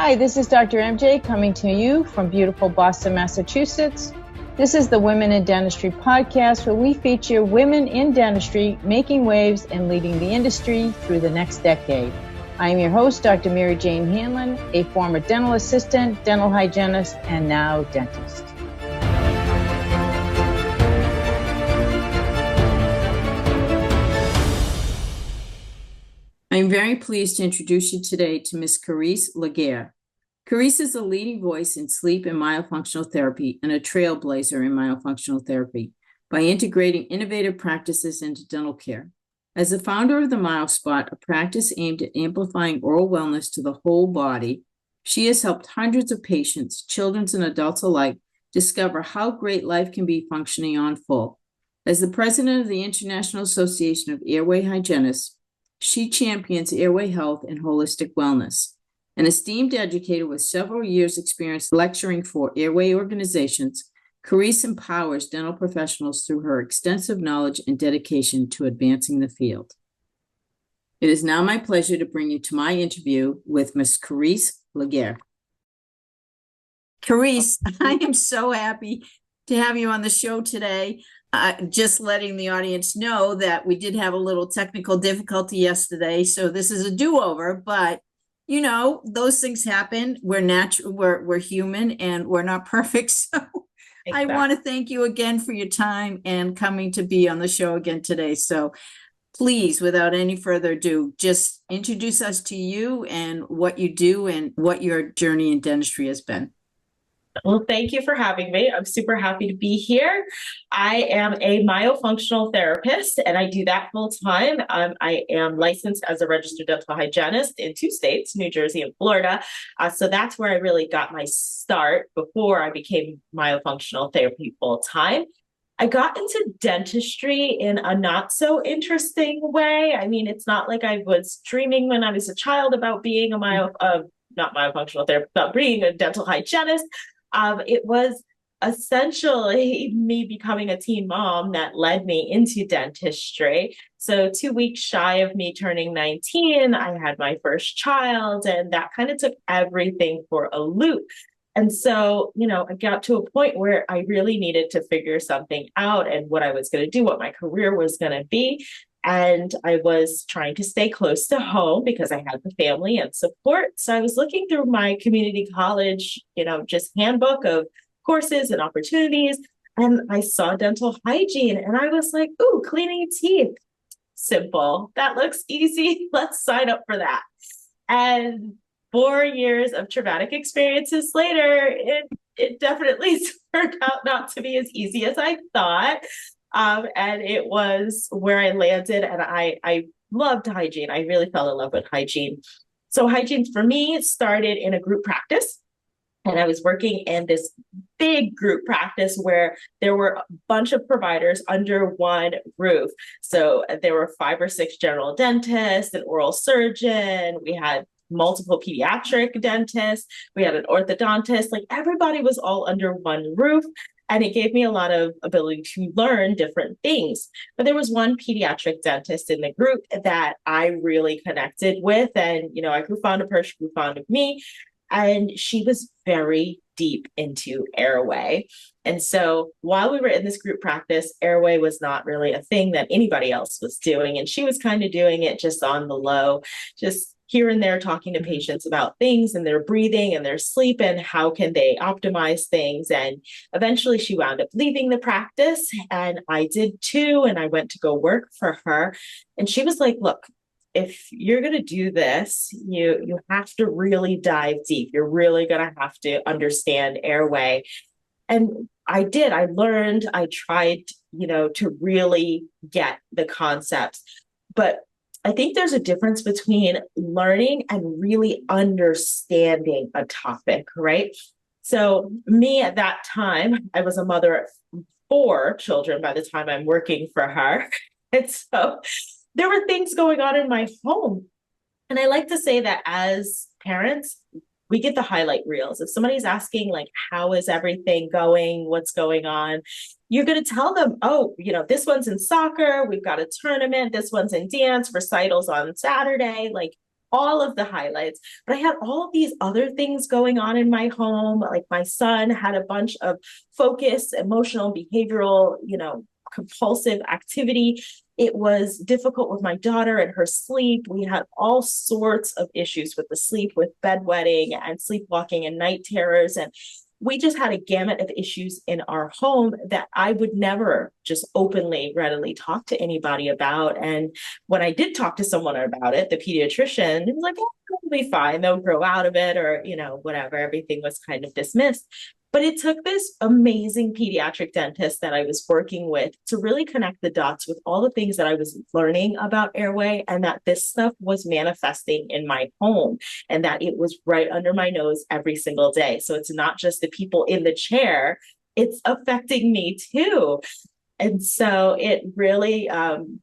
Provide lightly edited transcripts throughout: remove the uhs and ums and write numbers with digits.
Hi, this is Dr. MJ coming to you from beautiful Boston, Massachusetts. This is the Women in Dentistry podcast, where we feature women in dentistry making waves and leading the industry through the next decade. I am your host, Dr. Mary Jane Hanlon, a former dental assistant, dental hygienist, and now dentist. I am very pleased to introduce you today to Ms. Karese Laguerre. Karese is a leading voice in sleep and myofunctional therapy and a trailblazer in myofunctional therapy by integrating innovative practices into dental care. As the founder of the Myo Spot, a practice aimed at amplifying oral wellness to the whole body, she has helped hundreds of patients, children and adults alike, discover how great life can be functioning on full. As the president of the International Association of Airway Hygienists, she champions airway health and holistic wellness. An esteemed educator with several years' experience lecturing for airway organizations, Karese empowers dental professionals through her extensive knowledge and dedication to advancing the field. It is now my pleasure to bring you to my interview with Ms. Karese Laguerre. Karese, I am so happy to have you on the show today. Just letting the audience know that we did have a little technical difficulty yesterday, so this is a do-over, but you know, those things happen. We're natural, we're human, and we're not perfect. So exactly. I want to thank you again for your time and coming to be on the show again today. So please, without any further ado, just introduce us to you and what you do and what your journey in dentistry has been. Well, thank you for having me. I'm super happy to be here. I am a myofunctional therapist, and I do that full time. I am licensed as a registered dental hygienist in 2 states, New Jersey and Florida. So that's where I really got my start before I became myofunctional therapy full time. I got into dentistry in a not so interesting way. I mean, it's not like I was dreaming when I was a child about being a not myofunctional therapist, about being a dental hygienist. It was essentially me becoming a teen mom that led me into dentistry. So 2 weeks shy of me turning 19, I had my first child, and that kind of took everything for a loop. And so, you know, I got to a point where I really needed to figure something out and what I was going to do, what my career was going to be. And I was trying to stay close to home because I had the family and support. So I was looking through my community college, just handbook of courses and opportunities. And I saw dental hygiene and I was like, ooh, cleaning teeth. Simple. That looks easy. Let's sign up for that. And 4 years of traumatic experiences later, it definitely turned out not to be as easy as I thought. And it was where I landed, and I loved hygiene. I really fell in love with hygiene. So hygiene for me started in a group practice, and I was working in this big group practice where there were a bunch of providers under one roof. So there were 5 or 6 general dentists, an oral surgeon. We had multiple pediatric dentists. We had an orthodontist. Like everybody was all under one roof. And it gave me a lot of ability to learn different things. But there was one pediatric dentist in the group that I really connected with. And, I grew fond of her, she grew fond of me. And she was very deep into airway. And so while we were in this group practice, airway was not really a thing that anybody else was doing. And she was kind of doing it just on the low, just here and there talking to patients about things and their breathing and their sleep and how can they optimize things. And eventually she wound up leaving the practice, and I did too. And I went to go work for her. And she was like, look, if you're going to do this, you have to really dive deep. You're really going to have to understand airway. And I did. I learned, I tried, to really get the concepts. But I think there's a difference between learning and really understanding a topic, right? So me at that time, I was a mother of 4 children by the time I'm working for her. And so there were things going on in my home. And I like to say that as parents, we get the highlight reels. If somebody's asking, like, how is everything going? What's going on? You're going to tell them, oh, this one's in soccer. We've got a tournament. This one's in dance, recitals on Saturday. Like, all of the highlights. But I had all of these other things going on in my home. Like my son had a bunch of focus, emotional, behavioral, compulsive activity. It was difficult with my daughter and her sleep. We had all sorts of issues with the sleep, with bedwetting and sleepwalking and night terrors. And we just had a gamut of issues in our home that I would never just openly, readily talk to anybody about. And when I did talk to someone about it, the pediatrician, it was like, oh, it'll be fine. They'll grow out of it, or, whatever. Everything was kind of dismissed. But it took this amazing pediatric dentist that I was working with to really connect the dots with all the things that I was learning about airway, and that this stuff was manifesting in my home and that it was right under my nose every single day. So it's not just the people in the chair, it's affecting me too. And so it really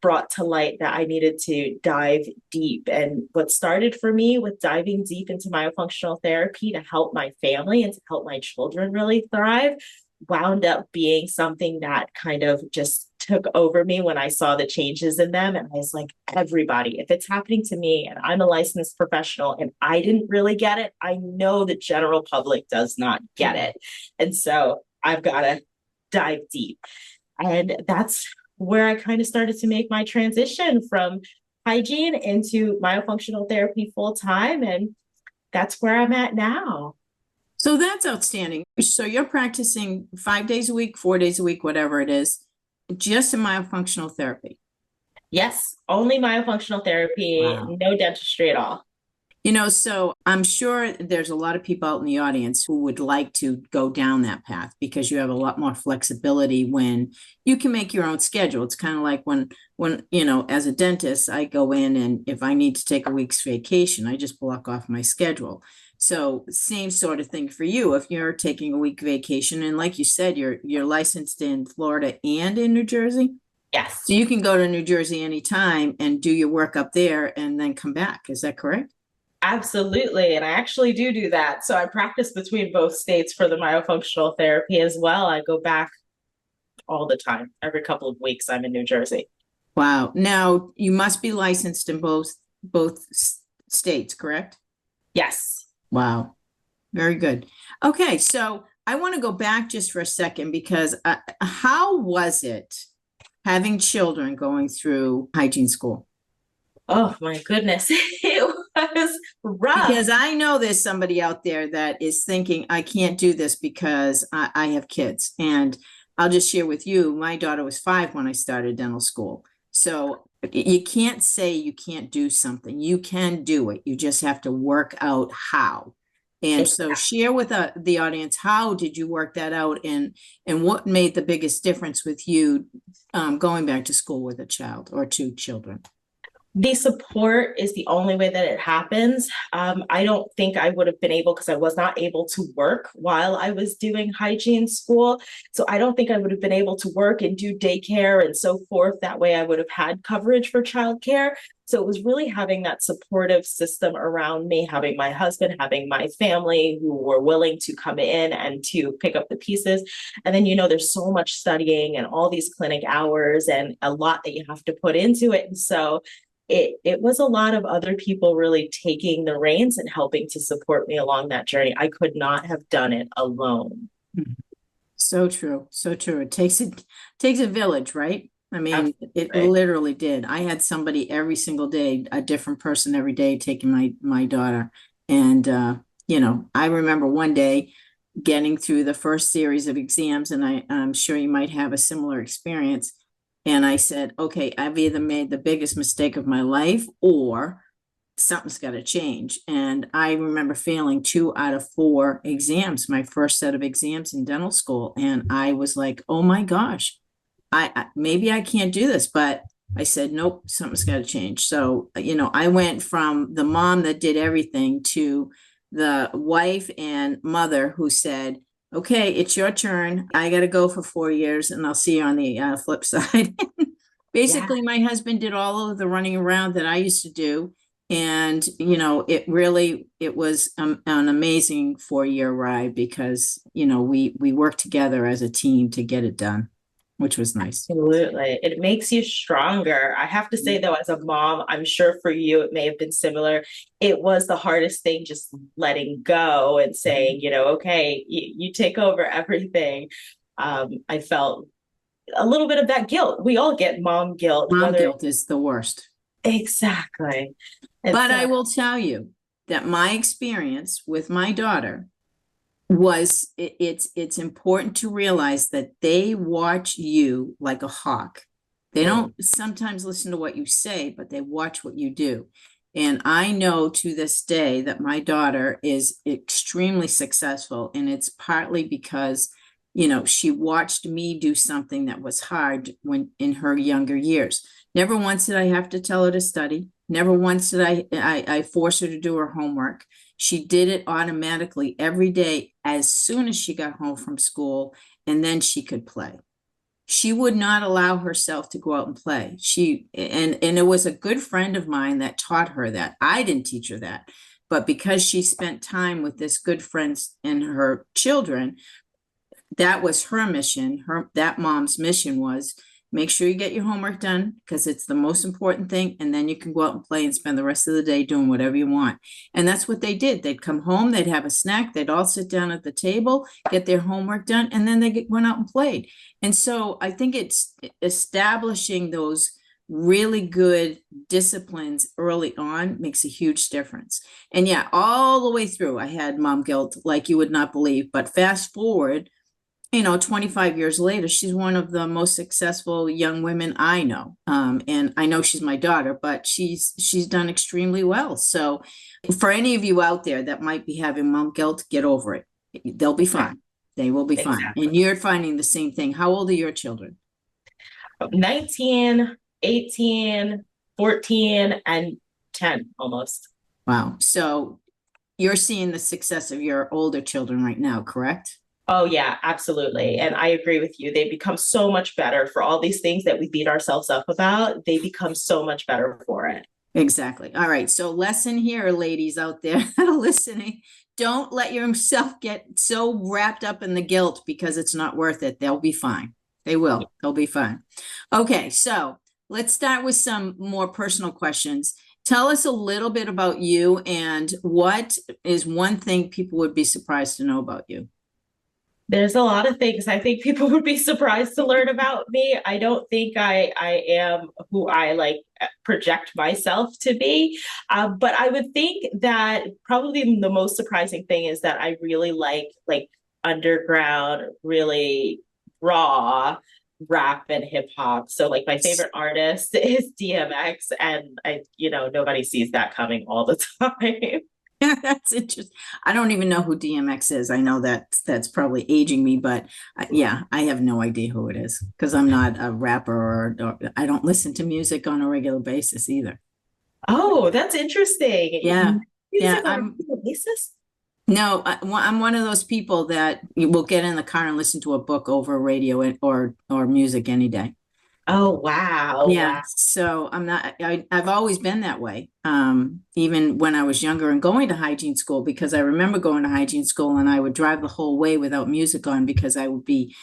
brought to light that I needed to dive deep. And what started for me with diving deep into myofunctional therapy to help my family and to help my children really thrive wound up being something that kind of just took over me when I saw the changes in them. And I was like, everybody, if it's happening to me and I'm a licensed professional and I didn't really get it, I know the general public does not get it. And so I've got to dive deep. And that's where I kind of started to make my transition from hygiene into myofunctional therapy full time. And that's where I'm at now. So that's outstanding. So you're practicing 5 days a week, 4 days a week, whatever it is, just in myofunctional therapy. Yes, only myofunctional therapy, Wow. no dentistry at all. So I'm sure there's a lot of people out in the audience who would like to go down that path because you have a lot more flexibility when you can make your own schedule. It's kind of like when, as a dentist, I go in and if I need to take a week's vacation, I just block off my schedule. So same sort of thing for you. If you're taking a week vacation, and like you said, you're licensed in Florida and in New Jersey. Yes. So you can go to New Jersey anytime and do your work up there and then come back. Is that correct? Absolutely. And I actually do that. So I practice between both states for the myofunctional therapy as well. I go back all the time. Every couple of weeks, I'm in New Jersey. Wow. Now you must be licensed in both states, correct? Yes. Wow. Very good. Okay, so I want to go back just for a second because how was it having children going through hygiene school? Oh my goodness. It was rough. Because I know there's somebody out there that is thinking, I can't do this because I have kids. And I'll just share with you, my daughter was 5 when I started dental school. So you can't say you can't do something. You can do it. You just have to work out how. And so share with the audience, how did you work that out, and what made the biggest difference with you going back to school with a child or 2 children? The support is the only way that it happens. I don't think I would have been able, because I was not able to work while I was doing hygiene school. So I don't think I would have been able to work and do daycare and so forth. That way I would have had coverage for childcare. So it was really having that supportive system around me, having my husband, having my family who were willing to come in and to pick up the pieces. And then, there's so much studying and all these clinic hours and a lot that you have to put into it. And so it was a lot of other people really taking the reins and helping to support me along that journey. I could not have done it alone. So true. So true. It takes a village, right? I mean, Absolutely. it literally did. I had somebody every single day, a different person every day taking my daughter. And, I remember one day getting through the first series of exams, and I'm sure you might have a similar experience. And I said, okay, I've either made the biggest mistake of my life or something's got to change. And I remember failing 2 out of 4 exams, my first set of exams in dental school. And I was like, oh my gosh, I maybe I can't do this. But I said, nope, something's got to change. So, I went from the mom that did everything to the wife and mother who said, okay, it's your turn. I got to go for 4 years and I'll see you on the flip side. Basically, my husband did all of the running around that I used to do. And, it was an amazing 4-year ride because, we worked together as a team to get it done. which was nice. Absolutely. It makes you stronger. I have to say, though, as a mom, I'm sure for you, it may have been similar. It was the hardest thing, just letting go and saying, okay, you take over everything. I felt a little bit of that guilt. We all get mom guilt. Mom guilt is the worst. Exactly. But I will tell you that my experience with my daughter was it's important to realize that they watch you like a hawk. They don't sometimes listen to what you say, but they watch what you do. And I know to this day that my daughter is extremely successful, and it's partly because she watched me do something that was hard when in her younger years. Never once did I have to tell her to study. Never once did I force her to do her homework. She did it automatically every day as soon as she got home from school, and then she could play. She would not allow herself to go out and play. And it was a good friend of mine that taught her that. I didn't teach her that, but because she spent time with this good friend and her children, that was her mission. That mom's mission was make sure you get your homework done because it's the most important thing. And then you can go out and play and spend the rest of the day doing whatever you want. And that's what they did. They'd come home, they'd have a snack, they'd all sit down at the table, get their homework done, and then they went out and played. And so I think it's establishing those really good disciplines early on makes a huge difference. And yeah, all the way through, I had mom guilt like you would not believe. But fast forward, 25 years later, she's one of the most successful young women I know. And I know she's my daughter, but she's done extremely well. So for any of you out there that might be having mom guilt, get over it. They'll be fine. They will be fine. And you're finding the same thing. How old are your children? 19, 18, 14, and 10 almost. Wow. So you're seeing the success of your older children right now, correct? Oh, yeah, absolutely. And I agree with you. They become so much better for all these things that we beat ourselves up about. They become so much better for it. Exactly. All right. So lesson here, ladies out there that are listening, don't let yourself get so wrapped up in the guilt because it's not worth it. They'll be fine. They will. They'll be fine. Okay. So let's start with some more personal questions. Tell us a little bit about you and what is one thing people would be surprised to know about you? There's a lot of things I think people would be surprised to learn about me. I don't think I am who I project myself to be. But I would think that probably the most surprising thing is that I really like underground, really raw rap and hip hop. So my favorite artist is DMX, and nobody sees that coming all the time. That's interesting. I don't even know who DMX is. I know that's probably aging me, but yeah, I have no idea who it is because I'm not a rapper or I don't listen to music on a regular basis either. Oh, that's interesting. Yeah. Music on a regular basis? No, I'm one of those people that will get in the car and listen to a book over radio or music any day. Oh, wow. Yeah. Wow. So I've always been that way. Even when I was younger and going to hygiene school, because I remember going to hygiene school and I would drive the whole way without music on because I would be,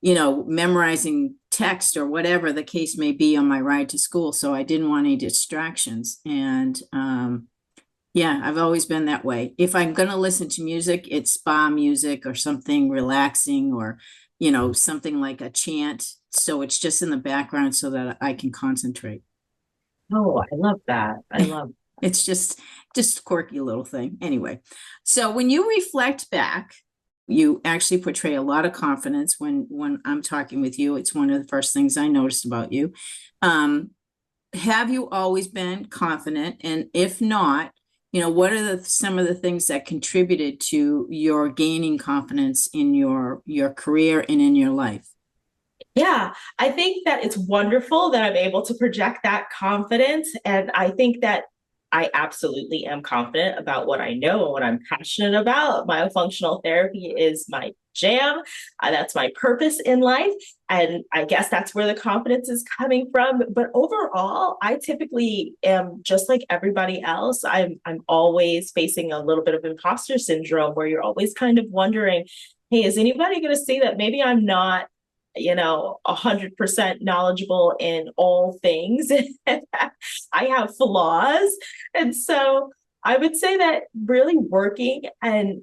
memorizing text or whatever the case may be on my ride to school. So I didn't want any distractions. And, yeah, I've always been that way. If I'm going to listen to music, it's spa music or something relaxing or, something like a chant. So it's just in the background so that I can concentrate. Oh, I love that. I love that. It's just a quirky little thing. Anyway, so when you reflect back, you actually portray a lot of confidence when I'm talking with you. It's one of the first things I noticed about you. Have you always been confident? And if not, what are some of the things that contributed to your gaining confidence in your career and in your life? Yeah, I think that it's wonderful that I'm able to project that confidence. And I think that I absolutely am confident about what I know and what I'm passionate about. Myofunctional therapy is my jam. That's my purpose in life. And I guess that's where the confidence is coming from. But overall, I typically am just like everybody else. I'm always facing a little bit of imposter syndrome where you're always kind of wondering, hey, is anybody going to see that maybe I'm not 100% knowledgeable in all things. I have flaws. And so I would say that really working and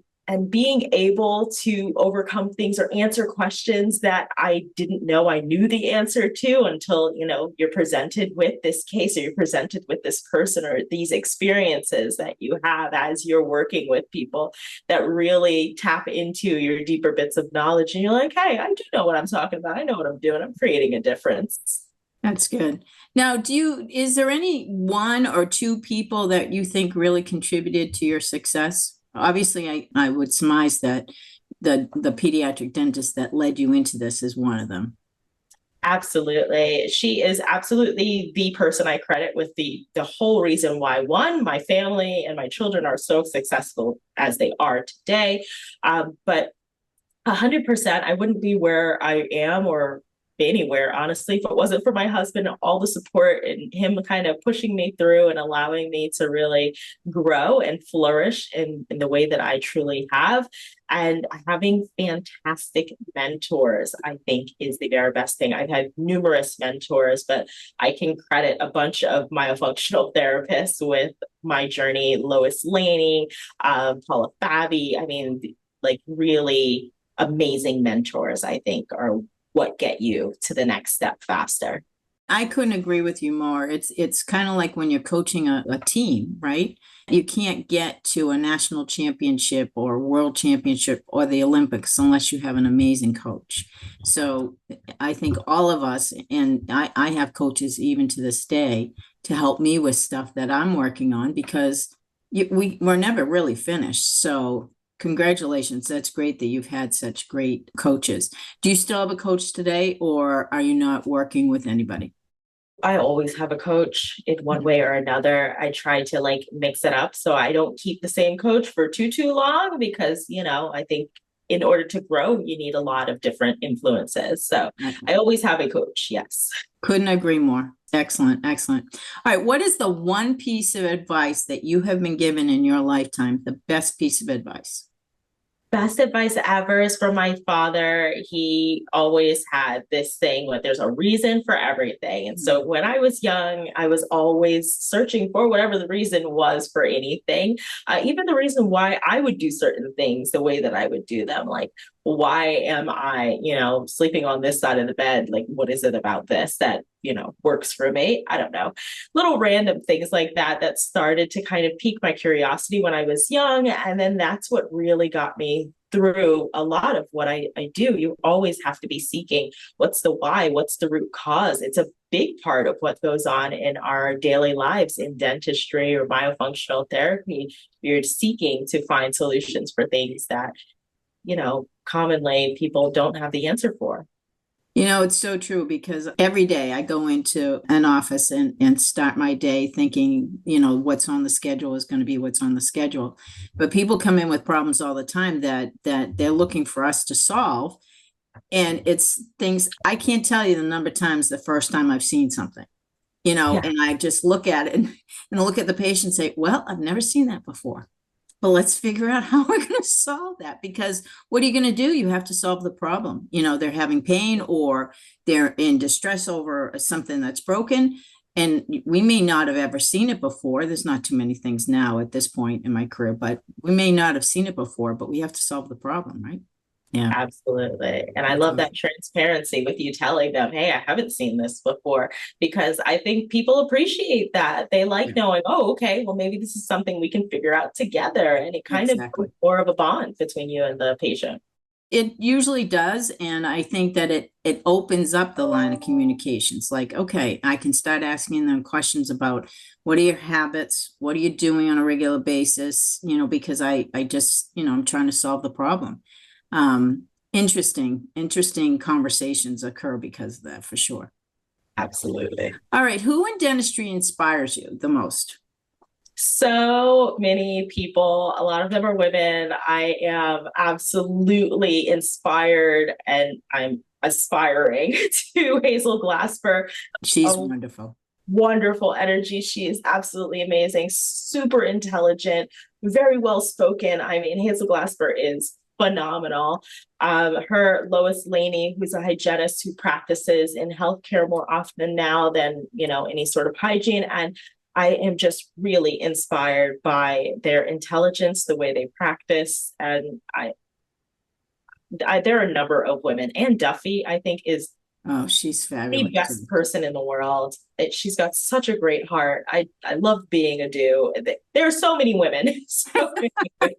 being able to overcome things or answer questions that I didn't know I knew the answer to until, you're presented with this case or you're presented with this person or these experiences that you have as you're working with people that really tap into your deeper bits of knowledge. And you're like, hey, I do know what I'm talking about. I know what I'm doing. I'm creating a difference. That's good. Now, is there any one or two people that you think really contributed to your success? Obviously, I would surmise that the pediatric dentist that led you into this is one of them. Absolutely. She is absolutely the person I credit with the whole reason why, one, my family and my children are so successful as they are today. But 100%, I wouldn't be where I am or anywhere, honestly, if it wasn't for my husband, all the support and him kind of pushing me through and allowing me to really grow and flourish in the way that I truly have. And having fantastic mentors, I think, is the very best thing. I've had numerous mentors, but I can credit a bunch of myofunctional therapists with my journey. Lois Laney, Paula Fabi, like really amazing mentors, I think, are what get you to the next step faster. I couldn't agree with you more. It's kind of like when you're coaching a team, right? You can't get to a national championship or world championship or the Olympics unless you have an amazing coach. So I think all of us, and I have coaches even to this day to help me with stuff that I'm working on because we're never really finished. So congratulations. That's great that you've had such great coaches. Do you still have a coach today, or are you not working with anybody? I always have a coach in one way or another. I try to mix it up so I don't keep the same coach for too long because, I think in order to grow, you need a lot of different influences. So I always have a coach. Yes. Couldn't agree more. Excellent. Excellent. All right. What is the one piece of advice that you have been given in your lifetime? The best piece of advice? Best advice ever is from my father. He always had this thing where there's a reason for everything. And so when I was young, I was always searching for whatever the reason was for anything, even the reason why I would do certain things the way that I would do them. Like, why am I, sleeping on this side of the bed? Like, what is it about this that, works for me? I don't know. Little random things like that started to kind of pique my curiosity when I was young. And then that's what really got me through a lot of what I do. You always have to be seeking what's the why, what's the root cause. It's a big part of what goes on in our daily lives in dentistry or myofunctional therapy. You're seeking to find solutions for things that commonly people don't have the answer for. It's so true because every day I go into an office and start my day thinking, what's on the schedule is going to be what's on the schedule. But people come in with problems all the time that they're looking for us to solve. And it's things I can't tell you the number of times the first time I've seen something, and I just look at it and look at the patient and say, well, I've never seen that before. But let's figure out how we're going to solve that, because what are you going to do? You have to solve the problem. They're having pain or they're in distress over something that's broken. And we may not have ever seen it before. There's not too many things now at this point in my career, but we may not have seen it before, but we have to solve the problem, right? Yeah, absolutely. And I love that transparency with you telling them, hey, I haven't seen this before, because I think people appreciate that. They like knowing, oh, okay, well, maybe this is something we can figure out together. And it kind of more of a bond between you and the patient. It usually does. And I think that it opens up the line of communications. Like, okay, I can start asking them questions about what are your habits? What are you doing on a regular basis? Because I just, I'm trying to solve the problem. Interesting conversations occur because of that, for sure. Absolutely. All right. Who in dentistry inspires you the most? So many people, a lot of them are women. I am absolutely inspired and I'm aspiring to Hazel Glasper. She's wonderful. Wonderful energy. She is absolutely amazing, super intelligent, very well spoken. Hazel Glasper is phenomenal. Her Lois Laney, who's a hygienist who practices in healthcare more often now than, any sort of hygiene. And I am just really inspired by their intelligence, the way they practice. And there are a number of women. Anne Duffy, I think, is she's the fabulous. best person in the world. She's got such a great heart. I love being a do. There are so many women. So many women.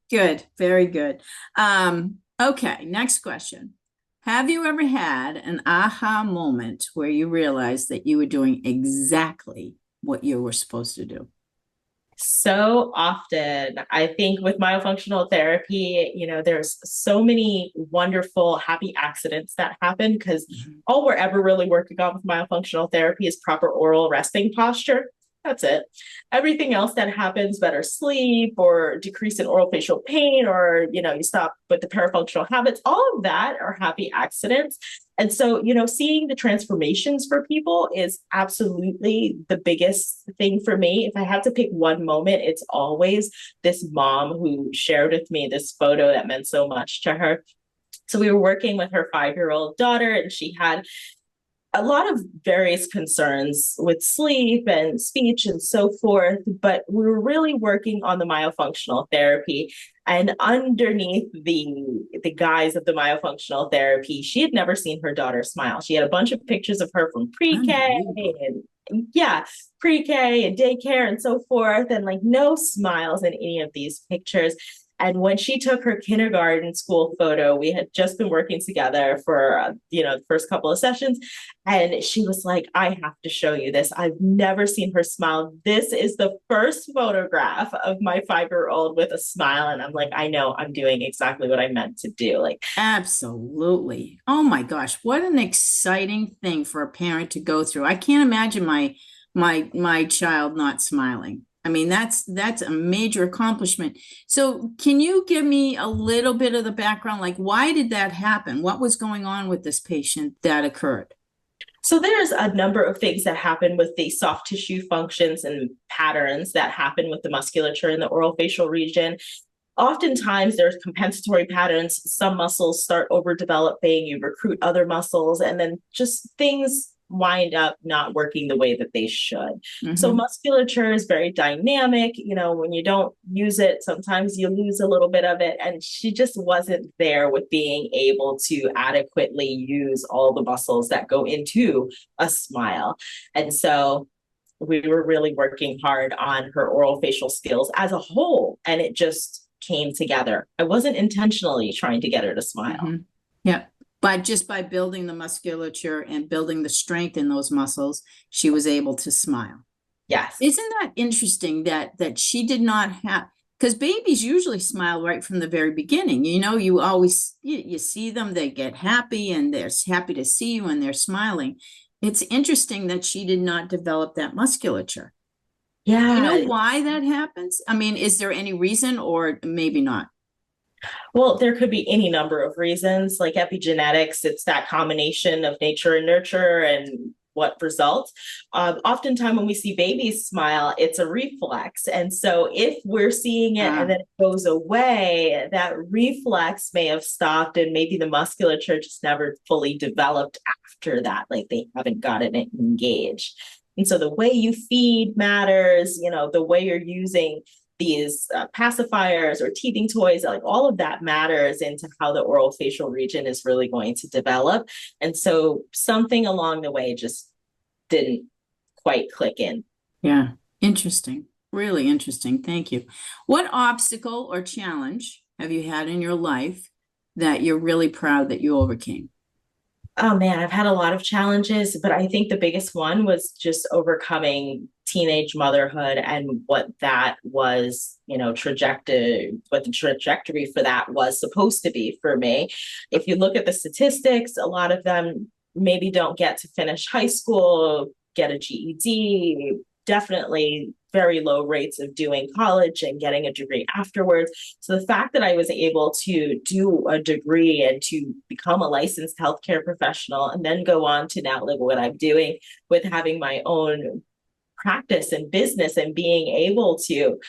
Good. Very good. Okay. Next question. Have you ever had an aha moment where you realized that you were doing exactly what you were supposed to do? So often, I think with myofunctional therapy, there's so many wonderful, happy accidents that happen because all we're ever really working on with myofunctional therapy is proper oral resting posture. That's it. Everything else that happens, better sleep or decrease in orofacial pain, or, you stop with the parafunctional habits, all of that are happy accidents. And so, seeing the transformations for people is absolutely the biggest thing for me. If I have to pick one moment, it's always this mom who shared with me this photo that meant so much to her. So we were working with her 5-year-old daughter, and she had a lot of various concerns with sleep and speech and so forth, but we were really working on the myofunctional therapy. And underneath the guise of the myofunctional therapy, she had never seen her daughter smile. She had a bunch of pictures of her from pre-K and pre-K and daycare and so forth, and like no smiles in any of these pictures. And when she took her kindergarten school photo, we had just been working together for, the first couple of sessions. And she was like, I have to show you this. I've never seen her smile. This is the first photograph of my 5-year-old with a smile. And I'm like, I know I'm doing exactly what I meant to do. Like, absolutely. Oh my gosh. What an exciting thing for a parent to go through. I can't imagine my child not smiling. I mean, that's a major accomplishment. So can you give me a little bit of the background? Like, why did that happen? What was going on with this patient that occurred? So there's a number of things that happen with the soft tissue functions and patterns that happen with the musculature in the orofacial region. Oftentimes there's compensatory patterns. Some muscles start overdeveloping, you recruit other muscles, and then just things wind up not working the way that they should. So musculature is very dynamic. When you don't use it, sometimes you lose a little bit of it. And she just wasn't there with being able to adequately use all the muscles that go into a smile. And so we were really working hard on her orofacial skills as a whole, and it just came together. I wasn't intentionally trying to get her to smile. Yeah. But just by building the musculature and building the strength in those muscles, she was able to smile. Yes. Isn't that interesting that she did not have, because babies usually smile right from the very beginning. You always, you see them, they get happy and they're happy to see you and they're smiling. It's interesting that she did not develop that musculature. Yeah. Do you know why that happens? I mean, is there any reason or maybe not? Well, there could be any number of reasons, like epigenetics. It's that combination of nature and nurture and what results. Oftentimes when we see babies smile, it's a reflex. And so if we're seeing it and then it goes away, that reflex may have stopped and maybe the musculature just never fully developed after that. Like they haven't gotten it engaged. And so the way you feed matters, the way you're using these pacifiers or teething toys, like all of that matters into how the oral facial region is really going to develop. And so something along the way just didn't quite click in. Yeah. Interesting. Really interesting. Thank you. What obstacle or challenge have you had in your life that you're really proud that you overcame? Oh man, I've had a lot of challenges, but I think the biggest one was just overcoming teenage motherhood and what that was, what the trajectory for that was supposed to be for me. If you look at the statistics, a lot of them maybe don't get to finish high school, get a GED, definitely very low rates of doing college and getting a degree afterwards. So the fact that I was able to do a degree and to become a licensed healthcare professional and then go on to now live what I'm doing with having my own practice and business and being able to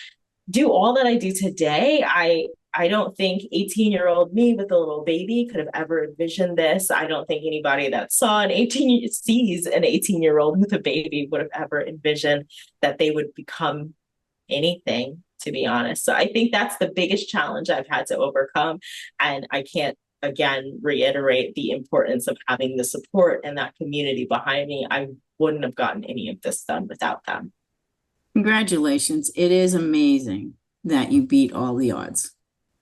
do all that I do today, I I don't think 18-year-old me with a little baby could have ever envisioned this. I don't think anybody that sees an 18-year-old with a baby would have ever envisioned that they would become anything, to be honest. So I think that's the biggest challenge I've had to overcome. And I can't, again, reiterate the importance of having the support and that community behind me. I wouldn't have gotten any of this done without them. Congratulations. It is amazing that you beat all the odds.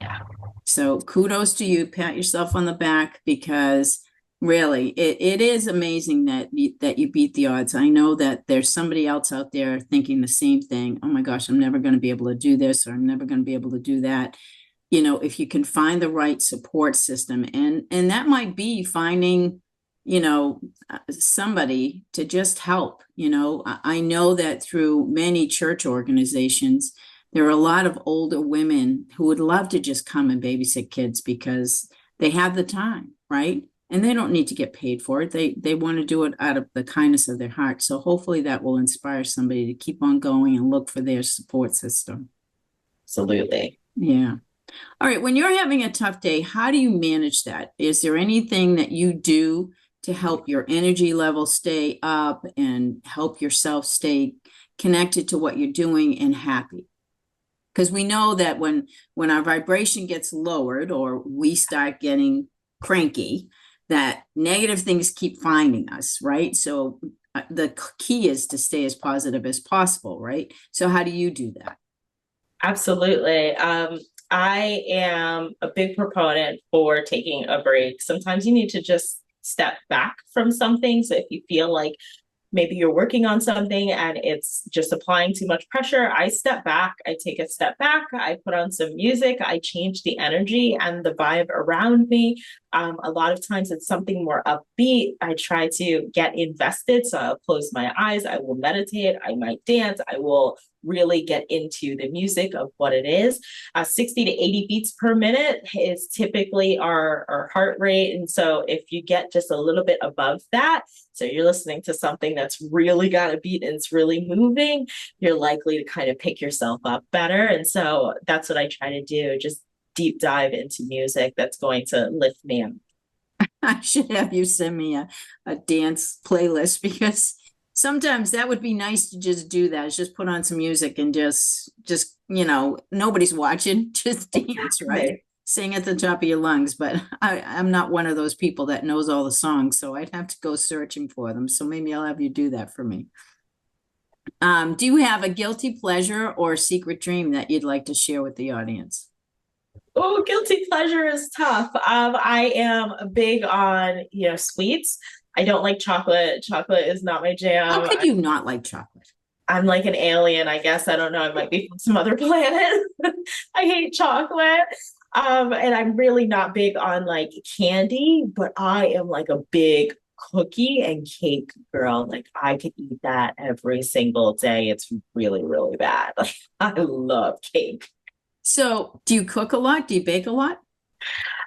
Yeah. So kudos to you. Pat yourself on the back, because really it is amazing that you beat the odds. I know that there's somebody else out there thinking the same thing. Oh my gosh, I'm never going to be able to do this, or I'm never going to be able to do that. You know, if you can find the right support system, and that might be finding, you know, somebody to just help. You know, I know that through many church organizations, there are a lot of older women who would love to just come and babysit kids because they have the time, right? And they don't need to get paid for it. They want to do it out of the kindness of their heart. So hopefully that will inspire somebody to keep on going and look for their support system. Absolutely. Yeah. All right. When you're having a tough day, how do you manage that? Is there anything that you do to help your energy level stay up and help yourself stay connected to what you're doing and happy? Because we know that when our vibration gets lowered or we start getting cranky, that negative things keep finding us, right? So the key is to stay as positive as possible, right? So how do you do that? Absolutely. I am a big proponent for taking a break. Sometimes you need to just step back from something. So if you feel like maybe you're working on something and it's just applying too much pressure, I step back, I take a step back, I put on some music, I change the energy and the vibe around me. A lot of times it's something more upbeat. I try to get invested. So I'll close my eyes, I will meditate, I might dance, I will really get into the music of what it is. 60 to 80 beats per minute is typically our heart rate. And so if you get just a little bit above that, so you're listening to something that's really got a beat and it's really moving, you're likely to kind of pick yourself up better. And so that's what I try to do, just deep dive into music that's going to lift me up. I should have you send me a dance playlist, because sometimes that would be nice to just do that. Is just put on some music and just, you know, nobody's watching, just dance, right? Sing at the top of your lungs. But I'm not one of those people that knows all the songs, so I'd have to go searching for them. So maybe I'll have you do that for me. Do you have a guilty pleasure or secret dream that you'd like to share with the audience? Oh, guilty pleasure is tough. I am big on, sweets. I don't like chocolate. Chocolate is not my jam. How could you not like chocolate? I'm like an alien, I guess. I don't know. I might be from some other planet. I hate chocolate. And I'm really not big on like candy, but I am like a big cookie and cake girl. Like I could eat that every single day. It's really, really bad. Like I love cake. So do you cook a lot? Do you bake a lot?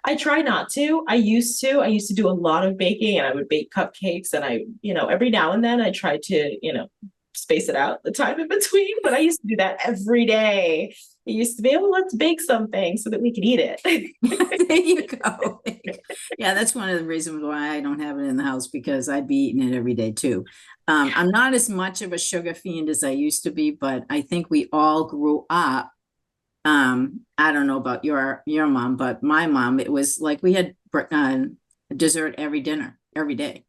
I try not to. I used to do a lot of baking, and I would bake cupcakes, and every now and then I try to, space it out the time in between, but I used to do that every day. I used to be able, let's bake something so that we could eat it. There you go. Yeah, that's one of the reasons why I don't have it in the house, because I'd be eating it every day too. I'm not as much of a sugar fiend as I used to be, but I think we all grew up. I don't know about your mom, but my mom, it was like we had dessert every dinner, every day.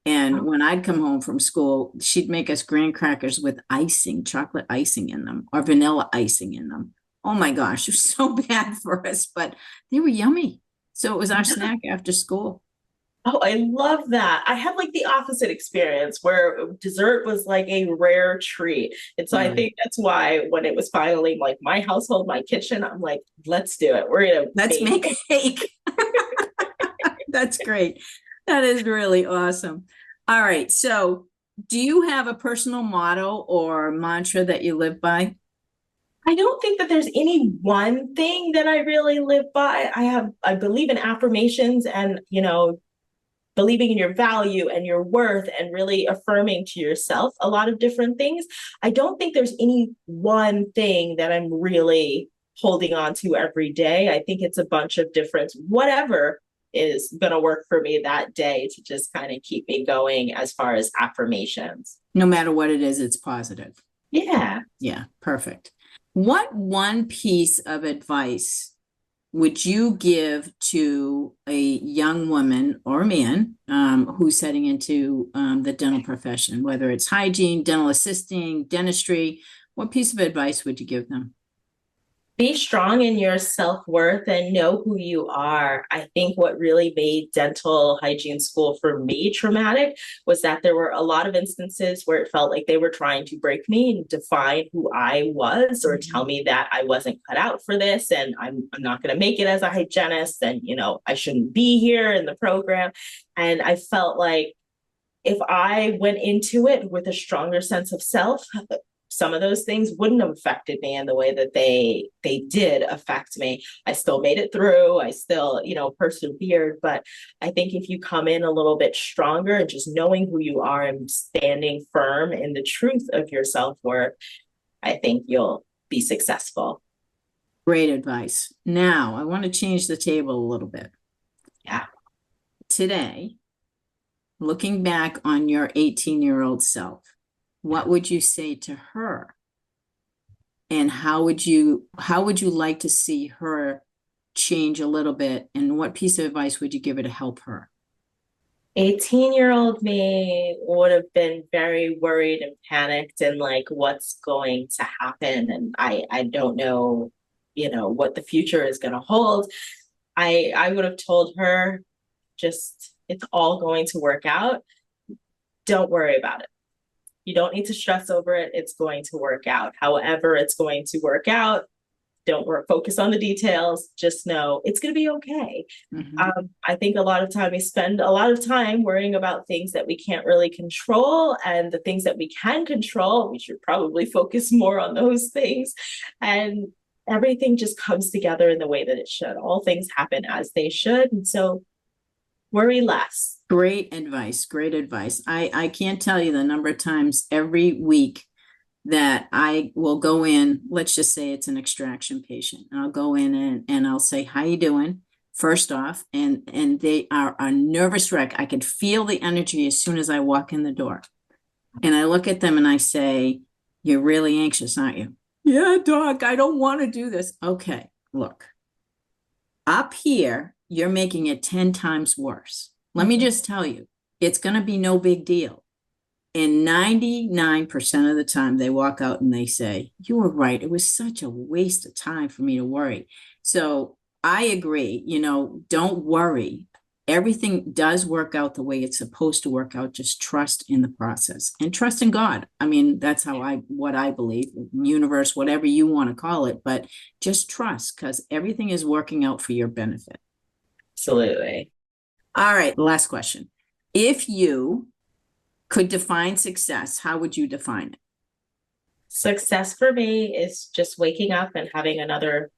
And when I'd come home from school, she'd make us graham crackers with icing, chocolate icing in them, or vanilla icing in them. Oh my gosh, it was so bad for us, but they were yummy. So it was our snack after school. Oh, I love that. I had like the opposite experience where dessert was like a rare treat. And so I think that's why when it was finally like my household, my kitchen, I'm like, let's do it. Let's make a cake. That's great. That is really awesome. All right. So do you have a personal motto or mantra that you live by? I don't think that there's any one thing that I really live by. I believe in affirmations and, believing in your value and your worth and really affirming to yourself a lot of different things. I don't think there's any one thing that I'm really holding on to every day. I think it's a bunch of different, whatever is going to work for me that day to just kind of keep me going as far as affirmations. No matter what it is, it's positive. Yeah. Yeah, perfect. What one piece of advice would you give to a young woman or man who's heading into the dental profession, whether it's hygiene, dental assisting, dentistry? What piece of advice would you give them? Be strong in your self-worth and know who you are. I think what really made dental hygiene school for me traumatic was that there were a lot of instances where it felt like they were trying to break me and define who I was, or tell me that I wasn't cut out for this and I'm not going to make it as a hygienist, and I shouldn't be here in the program. And I felt like if I went into it with a stronger sense of self, some of those things wouldn't have affected me in the way that they did affect me. I still made it through. I still, persevered. But I think if you come in a little bit stronger and just knowing who you are and standing firm in the truth of your self-worth, I think you'll be successful. Great advice. Now, I want to change the table a little bit. Yeah. Today, looking back on your 18-year-old self, what would you say to her? And how would you like to see her change a little bit? And what piece of advice would you give her to help her? 18-year-old me would have been very worried and panicked and like, what's going to happen? And I don't know, what the future is going to hold. I would have told her, just, it's all going to work out. Don't worry about it. You don't need to stress over it. It's going to work out. However, it's going to work out. Don't focus on the details. Just know it's going to be okay. Mm-hmm. I think a lot of time we spend a lot of time worrying about things that we can't really control, and the things that we can control, we should probably focus more on those things. And everything just comes together in the way that it should. All things happen as they should. And so worry less. Great advice. Great advice. I can't tell you the number of times every week that I will go in, let's just say it's an extraction patient. I'll go in and I'll say, how you doing? First off, and they are a nervous wreck. I could feel the energy as soon as I walk in the door. And I look at them and I say, you're really anxious, aren't you? Yeah, doc, I don't want to do this. Okay, look, up here, you're making it 10 times worse. Let me just tell you, it's going to be no big deal. And 99% of the time they walk out and they say, you were right. It was such a waste of time for me to worry. So I agree, don't worry. Everything does work out the way it's supposed to work out. Just trust in the process and trust in God. I mean, that's what I believe, universe, whatever you want to call it, but just trust, because everything is working out for your benefit. Absolutely. All right, last question. If you could define success, how would you define it? Success for me is just waking up and having another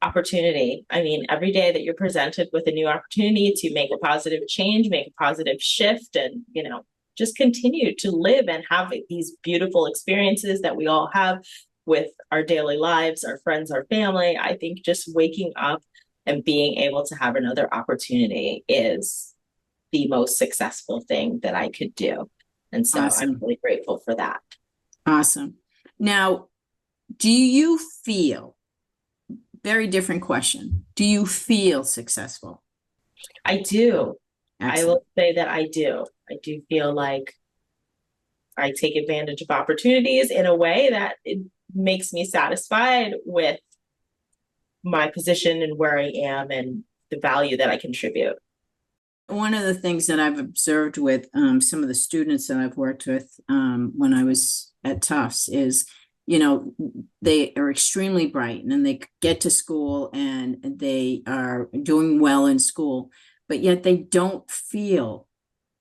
opportunity. I mean, every day that you're presented with a new opportunity to make a positive change, make a positive shift, and, just continue to live and have these beautiful experiences that we all have with our daily lives, our friends, our family. I think just waking up and being able to have another opportunity is the most successful thing that I could do. And so Awesome. I'm really grateful for that. Awesome. Now, do you feel, very different question, do you feel successful? I do. Excellent. I will say that I do. I do feel like I take advantage of opportunities in a way that it makes me satisfied with my position and where I am and the value that I contribute. One of the things that I've observed with some of the students that I've worked with when I was at Tufts is, they are extremely bright and they get to school and they are doing well in school, but yet they don't feel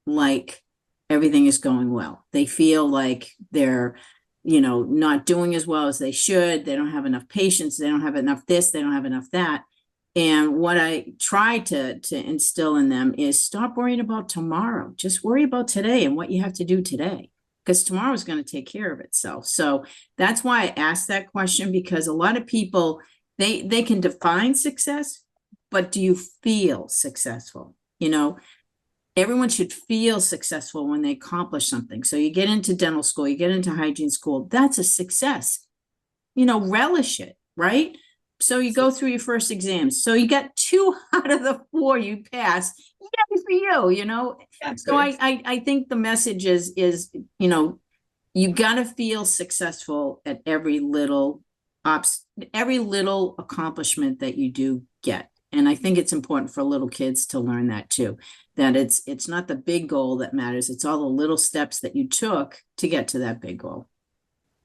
like everything is going well. They feel like they're, not doing as well as they should. They don't have enough patience. They don't have enough this. They don't have enough that. And what I try to instill in them is stop worrying about tomorrow. Just worry about today and what you have to do today, because tomorrow is going to take care of itself. So that's why I asked that question, because a lot of people they can define success, but do you feel successful? Everyone should feel successful when they accomplish something. So you get into dental school, you get into hygiene school, that's a success. Relish it, right? So you go through your first exams. So you got 2 out of the 4 you passed. Yay for you, So I think the message is, you got to feel successful at every little accomplishment that you do get. And I think it's important for little kids to learn that too, that it's not the big goal that matters. It's all the little steps that you took to get to that big goal.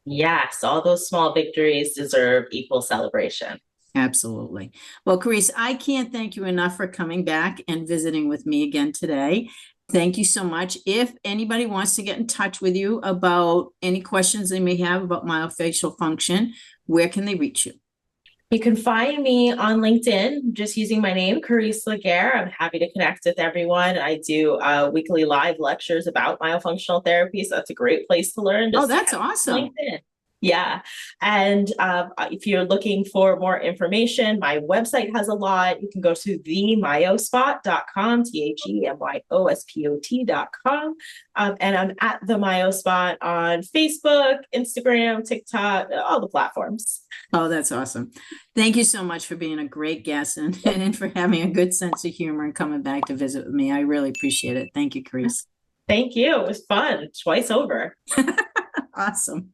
Yes, all those small victories deserve equal celebration. Absolutely. Well, Karese, I can't thank you enough for coming back and visiting with me again today. Thank you so much. If anybody wants to get in touch with you about any questions they may have about myofacial function, where can they reach you? You can find me on LinkedIn, just using my name, Karese Laguerre. I'm happy to connect with everyone. I do weekly live lectures about myofunctional therapy, so that's a great place to learn. Oh, that's awesome. LinkedIn. Yeah. And if you're looking for more information, my website has a lot. You can go to themyospot.com, TheMyospot.com. And I'm at the Myo Spot on Facebook, Instagram, TikTok, all the platforms. Oh, that's awesome. Thank you so much for being a great guest and for having a good sense of humor and coming back to visit with me. I really appreciate it. Thank you, Karese. Thank you. It was fun. Twice over. Awesome.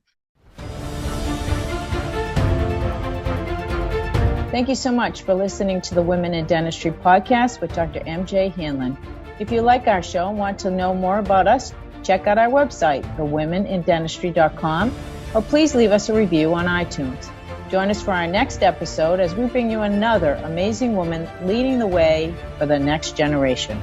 Thank you so much for listening to the Women in Dentistry podcast with Dr. MJ Hanlon. If you like our show and want to know more about us, check out our website, thewomenindentistry.com, or please leave us a review on iTunes. Join us for our next episode as we bring you another amazing woman leading the way for the next generation.